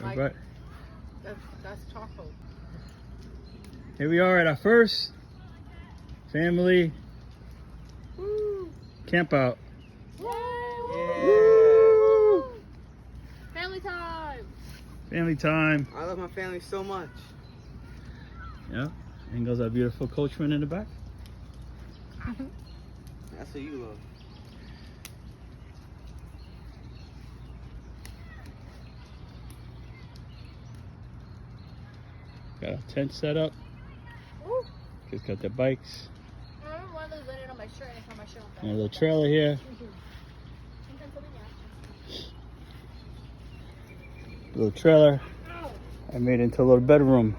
Like, that's chocolate. Here we are at our first family camp out. Woo! Family time. Family time. I love my family so much. Yeah. And goes our beautiful Coachmen in the back. That's what you love. Got our tent set up. Woo. Kids got their bikes. I remember one of those landed on my shirt and I found my shirt on fire. And a little trailer here. Little trailer. I made it into a little bedroom.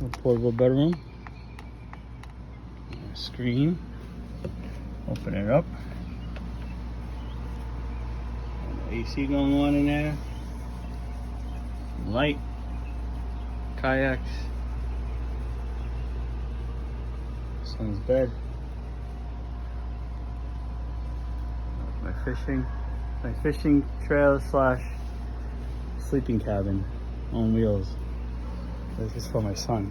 A portable bedroom. Screen. Open it up. And AC going on in there. Light. Kayaks. Son's bed. My fishing trailer / sleeping cabin on wheels. This is for my son.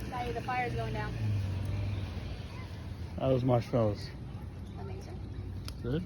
Daddy, the fire's going down. How those marshmallows? Amazing. Good?